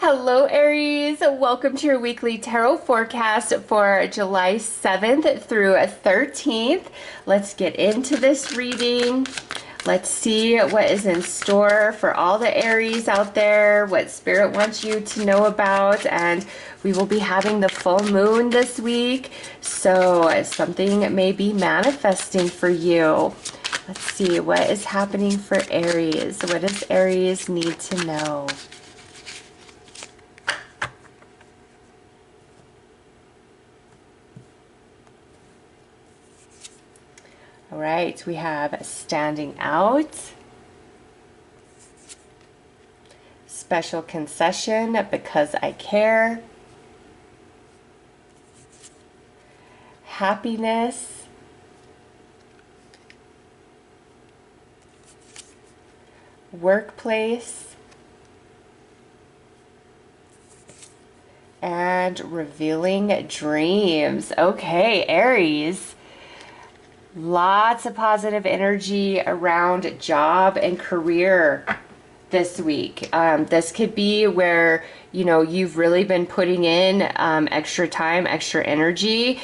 Hello, Aries. Welcome to your weekly tarot forecast for July 7th through 13th. Let's get into this reading. Let's see what is in store for all the Aries out there, what Spirit wants you to know about. And we will be having the full moon this week, so something may be manifesting for you. Let's see what is happening for Aries. What does Aries need to know? All right, we have standing out, special concession because I care, happiness, workplace, and revealing dreams. Okay, Aries. Lots of positive energy around job and career this week. This could be where, you've really been putting in extra time, extra energy,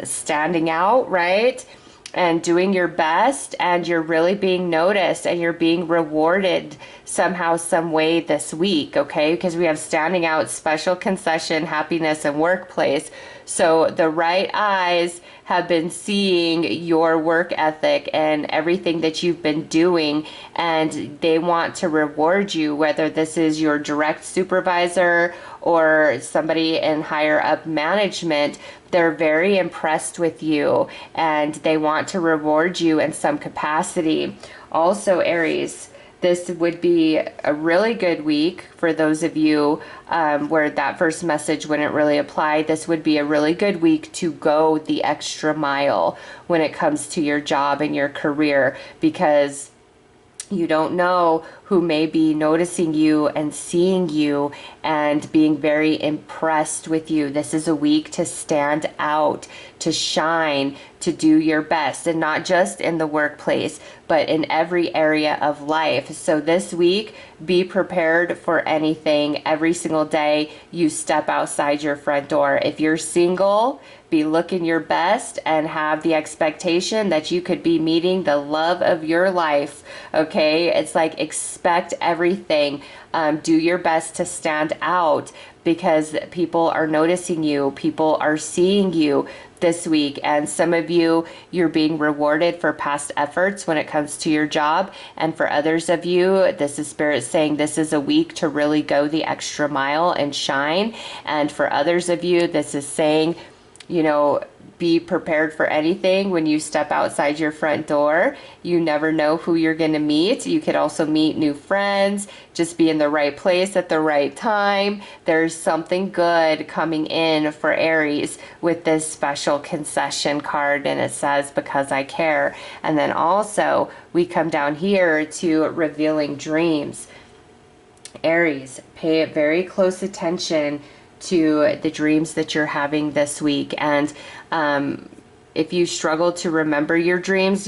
standing out, right? And doing your best, and you're really being noticed and you're being rewarded somehow, some way this week, okay? Because we have standing out, special concession, happiness, and workplace. So the right eyes have been seeing your work ethic and everything that you've been doing, and they want to reward you, whether this is your direct supervisor or somebody in higher up management. They're very impressed with you and they want to reward you in some capacity. Also, Aries, this would be a really good week for those of you where that first message wouldn't really apply. This would be a really good week to go the extra mile when it comes to your job and your career, because you don't know who may be noticing you and seeing you and being very impressed with you. This is a week to stand out, to shine, to do your best, and not just in the workplace, but in every area of life. So this week, be prepared for anything. Every single day you step outside your front door. If you're single, be looking your best and have the expectation that you could be meeting the love of your life. Okay, it's like expect everything. Do your best to stand out, because people are noticing you, people are seeing you this week. And some of you, you're being rewarded for past efforts when it comes to your job. And for others of you, this is Spirit saying this is a week to really go the extra mile and shine. And for others of you, this is saying, be prepared for anything when you step outside your front door. You never know who you're going to meet. You could also meet new friends. Just be in the right place at the right time. There's something good coming in for Aries with this special concession card, and it says, because I care. And then also we come down here to revealing dreams. Aries, pay very close attention to the dreams that you're having this week. And if you struggle to remember your dreams,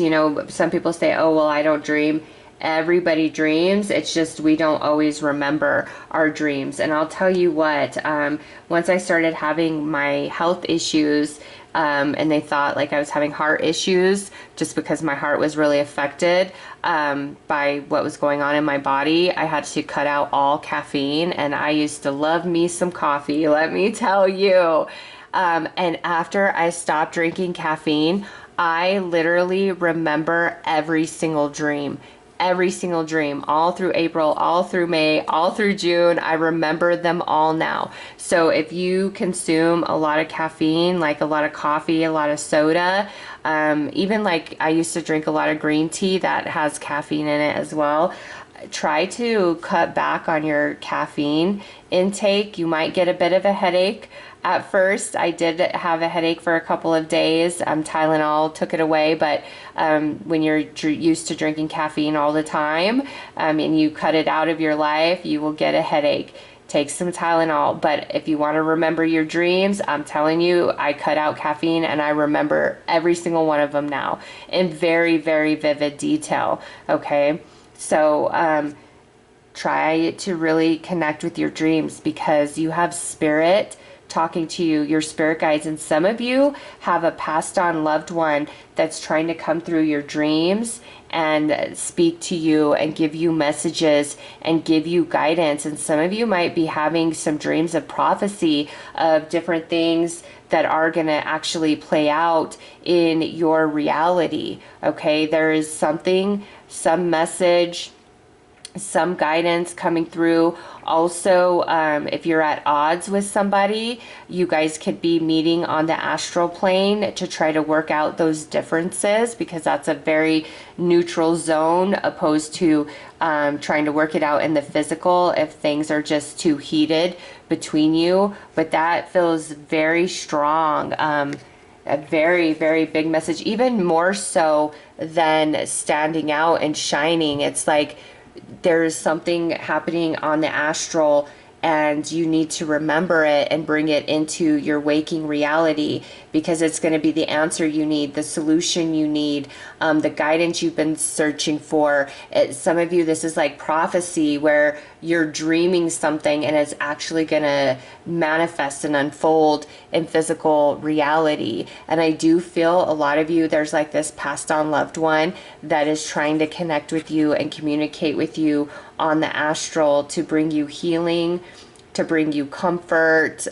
some people say, oh, well, I don't dream. Everybody dreams. It's just we don't always remember our dreams. And I'll tell you what, once I started having my health issues, and they thought like I was having heart issues just because my heart was really affected by what was going on in my body. I had to cut out all caffeine, and I used to love me some coffee, let me tell you. And after I stopped drinking caffeine, I literally remember every single dream. Every single dream, all through April, all through May, all through June. I remember them all now. So if you consume a lot of caffeine, like a lot of coffee, a lot of soda, even like I used to drink a lot of green tea that has caffeine in it as well, try to cut back on your caffeine intake. You might get a bit of a headache. At first, I did have a headache for a couple of days. Tylenol took it away, but when you're used to drinking caffeine all the time, and you cut it out of your life, you will get a headache. Take some Tylenol. But if you want to remember your dreams, I'm telling you, I cut out caffeine and I remember every single one of them now in very, very vivid detail. Okay, so Try to really connect with your dreams because you have spirit talking to you, your spirit guides, and some of you have a passed on loved one that's trying to come through your dreams and speak to you and give you messages and give you guidance. And some of you might be having some dreams of prophecy of different things that are going to actually play out in your reality. Okay, there is something, some message, some guidance coming through. Also, if you're at odds with somebody, you guys could be meeting on the astral plane to try to work out those differences, because that's a very neutral zone opposed to trying to work it out in the physical if things are just too heated between you. But that feels very strong. A very, very big message, even more so than standing out and shining. It's like there's something happening on the astral and you need to remember it and bring it into your waking reality, because it's going to be the answer you need, the solution you need, the guidance you've been searching for. Some of you, this is like prophecy where you're dreaming something and it's actually going to manifest and unfold in physical reality. And I do feel a lot of you, there's like this passed on loved one that is trying to connect with you and communicate with you on the astral to bring you healing, to bring you comfort,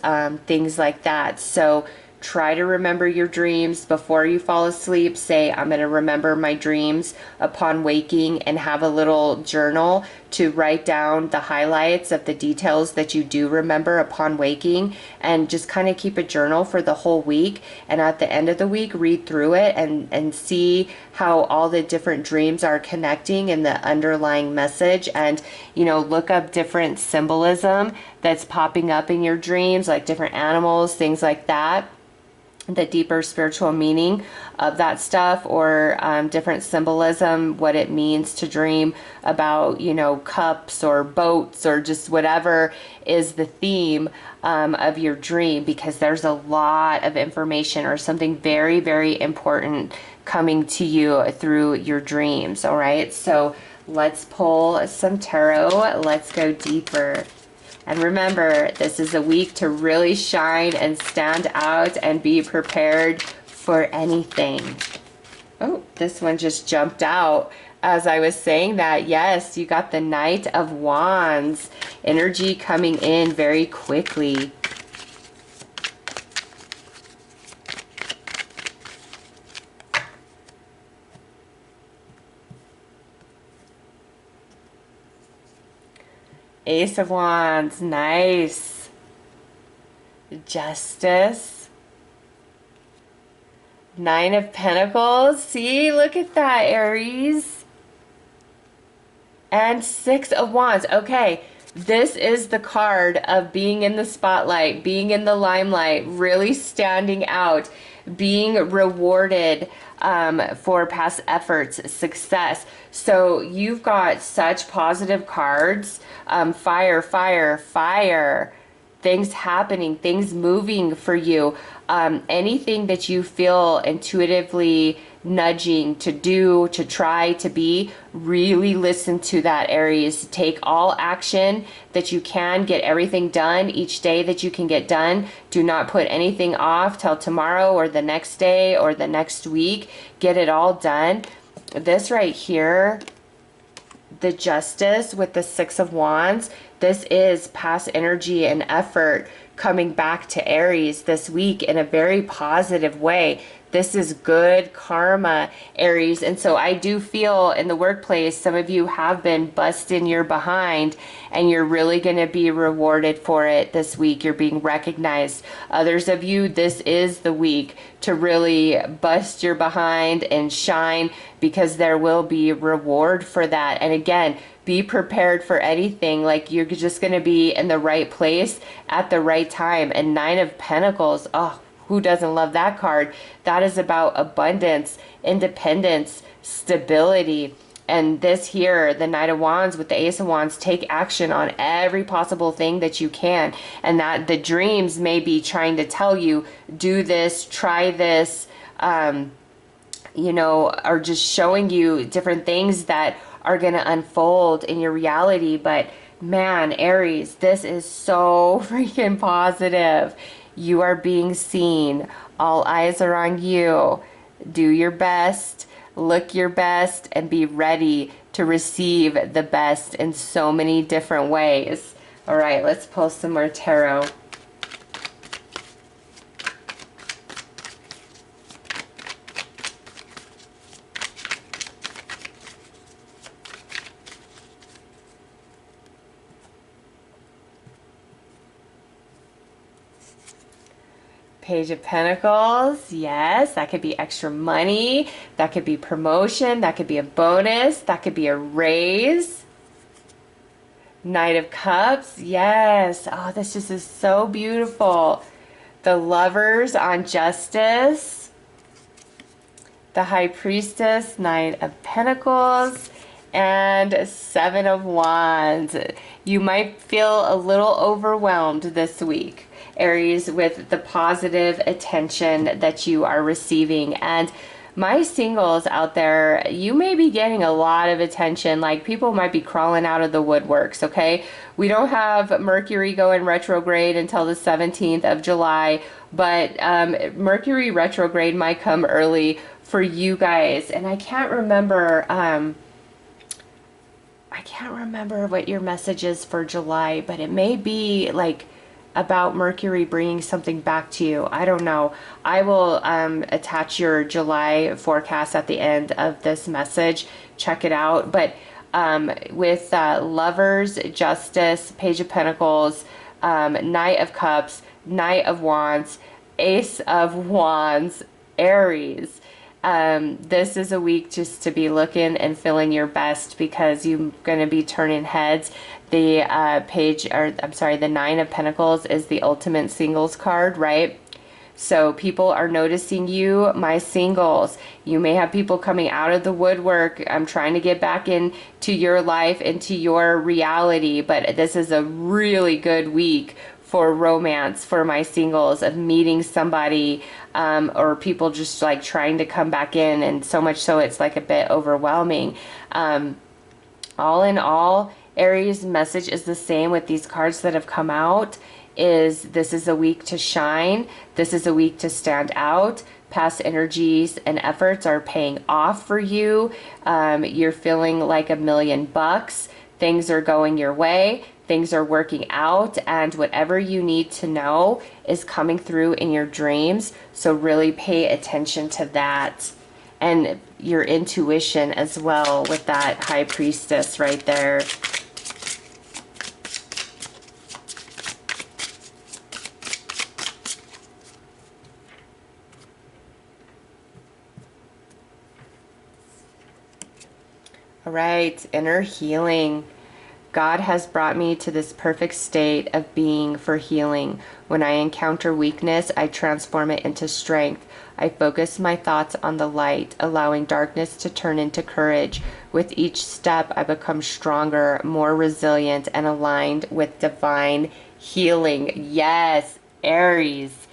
things like that. So try to remember your dreams before you fall asleep. Say, I'm going to remember my dreams upon waking, and have a little journal to write down the highlights of the details that you do remember upon waking, and just kind of keep a journal for the whole week. And at the end of the week, read through it and see how all the different dreams are connecting and the underlying message. And, you know, look up different symbolism that's popping up in your dreams, like different animals, things like that, the deeper spiritual meaning of that stuff, or different symbolism, what it means to dream about, you know, cups or boats or just whatever is the theme of your dream, because there's a lot of information or something very, very important coming to you through your dreams. All right, so let's pull some tarot. Let's go deeper. And remember, this is a week to really shine and stand out and be prepared for anything. Oh, this one just jumped out as I was saying that. Yes, you got the Knight of Wands. Energy coming in very quickly. Ace of Wands, nice. Justice. Nine of Pentacles, see, look at that, Aries. And Six of Wands, okay. This is the card of being in the spotlight, being in the limelight, really standing out, being rewarded for past efforts, success. So you've got such positive cards. Fire, fire, fire. Things happening, things moving for you. Anything that you feel intuitively nudging to do, to try to be, really listen to that, Aries. Take all action that you can. Get everything done each day that you can get done. Do not put anything off till tomorrow or the next day or the next week. Get it all done. This right here, the Justice with the Six of Wands, this is past energy and effort coming back to Aries this week in a very positive way. This is good karma, Aries. And so I do feel in the workplace, some of you have been busting your behind, and you're really going to be rewarded for it this week. You're being recognized. Others of you, this is the week to really bust your behind and shine, because there will be reward for that. And again, be prepared for anything. Like, you're just going to be in the right place at the right time. And Nine of Pentacles, oh, who doesn't love that card? That is about abundance, independence, stability. And this here, the Knight of Wands with the Ace of Wands, take action on every possible thing that you can. And that the dreams may be trying to tell you, do this, try this, you know, are just showing you different things that are going to unfold in your reality. But man, Aries, this is so freaking positive. You are being seen. All eyes are on you. Do your best, look your best, and be ready to receive the best in so many different ways. All right, let's pull some more tarot. Page of Pentacles, yes, that could be extra money, that could be promotion, that could be a bonus, that could be a raise. Knight of Cups, yes. Oh, this just is so beautiful. The Lovers on Justice. The High Priestess, Knight of Pentacles, and Seven of Wands. You might feel a little overwhelmed this week, Aries, with the positive attention that you are receiving. And my singles out there, you may be getting a lot of attention. Like, people might be crawling out of the woodworks, okay? We don't have Mercury going retrograde until the 17th of July, but Mercury retrograde might come early for you guys. And I can't remember what your message is for July, but it may be like about Mercury bringing something back to you. I don't know. I will attach your July forecast at the end of this message. Check it out. But with Lovers, Justice, Page of Pentacles, Knight of Cups, Knight of Wands, Ace of Wands, Aries. This is a week just to be looking and feeling your best, because you're going to be turning heads. The the Nine of Pentacles is the ultimate singles card, right? So people are noticing you, my singles. You may have people coming out of the woodwork. I'm trying to get back into your life, into your reality. But this is a really good week for romance for my singles, of meeting somebody, or people just like trying to come back in, and so much so it's like a bit overwhelming. All in all, Aries' message is the same with these cards that have come out. This is a week to shine. This is a week to stand out. Past energies and efforts are paying off for you. You're feeling like $1,000,000. Things are going your way. Things are working out, and whatever you need to know is coming through in your dreams. So really pay attention to that, and your intuition as well, with that High Priestess right there. All right, inner healing. God has brought me to this perfect state of being for healing. When I encounter weakness, I transform it into strength. I focus my thoughts on the light, allowing darkness to turn into courage. With each step, I become stronger, more resilient, and aligned with divine healing. Yes, Aries.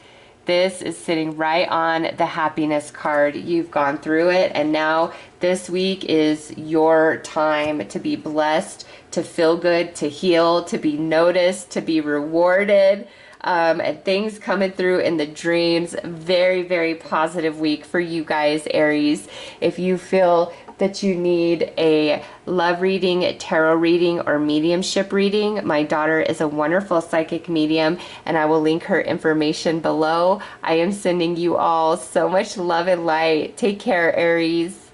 This is sitting right on the happiness card. You've gone through it, and now this week is your time to be blessed, to feel good, to heal, to be noticed, to be rewarded, and things coming through in the dreams. Very, very positive week for you guys, Aries. If you feel that you need a love reading, tarot reading, or mediumship reading, my daughter is a wonderful psychic medium, and I will link her information below. I am sending you all so much love and light. Take care, Aries.